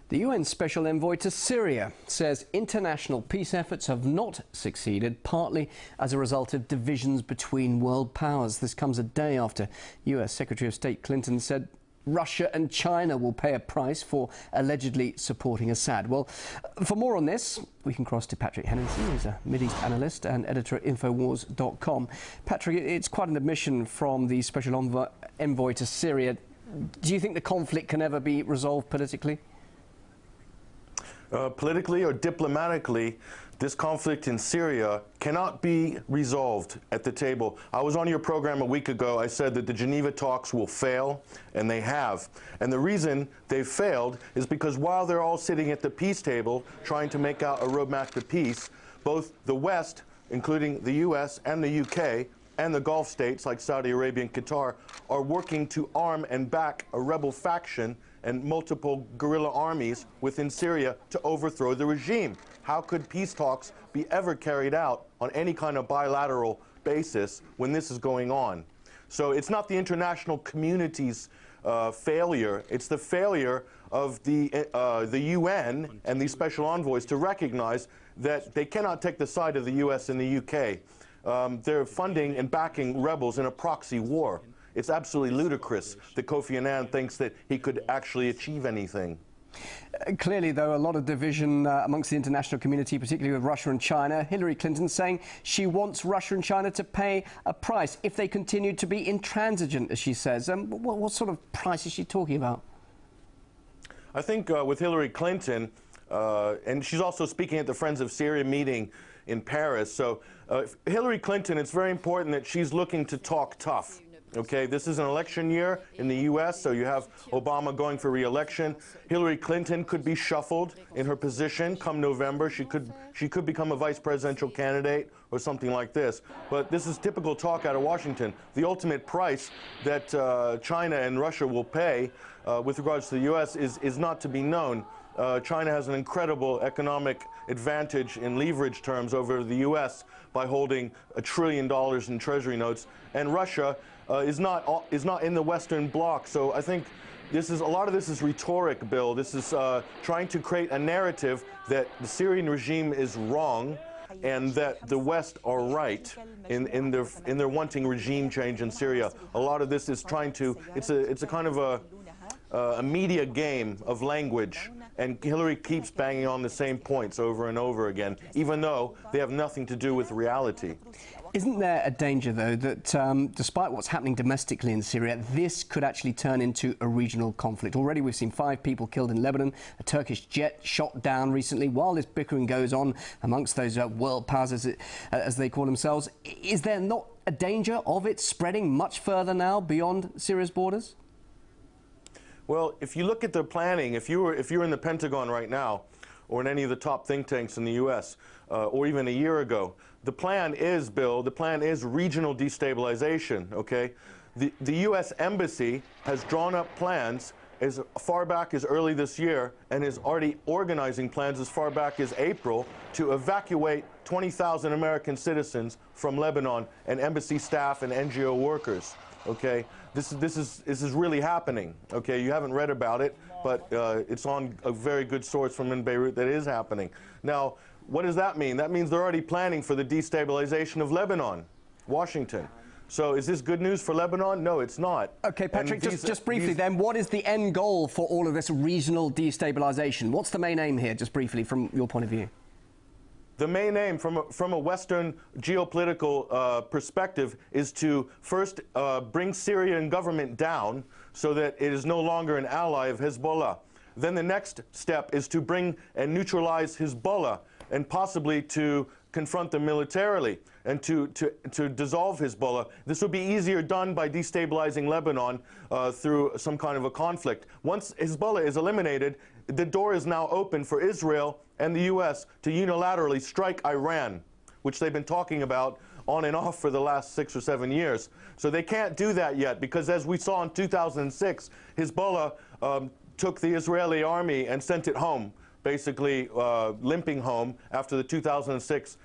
The UN Special Envoy to Syria says international peace efforts have not succeeded, partly as a result of divisions between world powers. This comes a day after U.S. Secretary of State Clinton said Russia and China will pay a price for allegedly supporting Assad. Well, for more on this, we can cross to Patrick Henningsen, who's a Mideast analyst and editor at Infowars.com. Patrick, it's quite an admission from the Special Envoy to Syria. Do you think the conflict can ever be resolved politically? Politically or diplomatically, this conflict in Syria cannot be resolved at the table. I was on your program a week ago. I said that the Geneva talks will fail, and they have. And the reason they've failed is because while they're all sitting at the peace table trying to make out a roadmap to peace, both the West, including the U.S. and the U.K., and the Gulf states like Saudi Arabia and Qatar are working to arm and back a rebel faction and multiple guerrilla armies within Syria to overthrow the regime. How could peace talks be ever carried out on any kind of bilateral basis when this is going on? So it's not the international community's failure, it's the failure of the UN and these special envoys to recognize that they cannot take the side of the US and the UK. They're funding and backing rebels in a proxy war. It's absolutely ludicrous that Kofi Annan thinks that he could actually achieve anything. Clearly, though, a lot of division amongst the international community, particularly with Russia and China. Hillary Clinton saying she wants Russia and China to pay a price if they continue to be intransigent, as she says. What sort of price is she talking about? I think with Hillary Clinton, and she's also speaking at the Friends of Syria meeting in Paris. So Hillary Clinton, it's very important that she's looking to talk tough. Okay, this is an election year in the U.S., so you have Obama going for re-election. Hillary Clinton could be shuffled in her position come November. She could become a vice presidential candidate or something like this. But this is typical talk out of Washington. The ultimate price that China and Russia will pay with regards to the U.S. is not to be known. China has an incredible economic advantage in leverage terms over the U.S. by holding $1 trillion in treasury notes, and Russia is not in the Western bloc. So I think a lot of this is rhetoric, Bill. This is trying to create a narrative that the Syrian regime is wrong and that the West are right in their wanting regime change in Syria. A lot of this is trying to. It's a kind of a media game of language, and Hillary keeps banging on the same points over and over again, even though they have nothing to do with reality. Isn't there a danger, though, that despite what's happening domestically in Syria, this could actually turn into a regional conflict? Already we've seen 5 people killed in Lebanon, a Turkish jet shot down recently. While this bickering goes on amongst those world powers, as they call themselves, is there not a danger of it spreading much further now beyond Syria's borders? Well, if you look at the planning, if you're in the Pentagon right now, or in any of the top think tanks in the U.S., or even a year ago, the plan is, Bill, the plan is regional destabilization, okay? The U.S. Embassy has drawn up plans as far back as early this year and is already organizing plans as far back as April to evacuate 20,000 American citizens from Lebanon and embassy staff and NGO workers. Okay, this is really happening. Okay, you haven't read about it, but it's on a very good source from in Beirut that is happening. Now, what does that mean? That means they're already planning for the destabilization of Lebanon, Washington. So is this good news for Lebanon? No, it's not. Okay, Patrick, just briefly then, what is the end goal for all of this regional destabilization? What's the main aim here, just briefly, from your point of view? The main aim from a Western geopolitical perspective is to first bring Syrian government down so that it is no longer an ally of Hezbollah. Then the next step is to bring and neutralize Hezbollah and possibly to confront them militarily and to dissolve Hezbollah. This would be easier done by destabilizing Lebanon through some kind of a conflict. Once Hezbollah is eliminated, the door is now open for Israel and the U.S. to unilaterally strike Iran, which they've been talking about on and off for the last 6 or 7 years. So they can't do that yet because, as we saw in 2006, Hezbollah took the Israeli army and sent it home, basically limping home after the 2006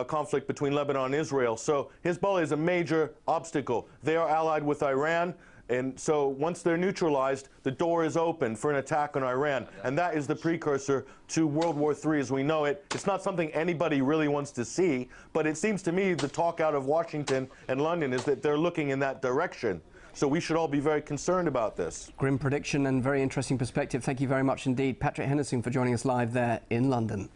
conflict between Lebanon and Israel. So Hezbollah is a major obstacle. They are allied with Iran. And so once they're neutralized, the door is open for an attack on Iran. And that is the precursor to World War III as we know it. It's not something anybody really wants to see, but it seems to me the talk out of Washington and London is that they're looking in that direction. So we should all be very concerned about this. Grim prediction and very interesting perspective. Thank you very much indeed, Patrick Hennessing, for joining us live there in London.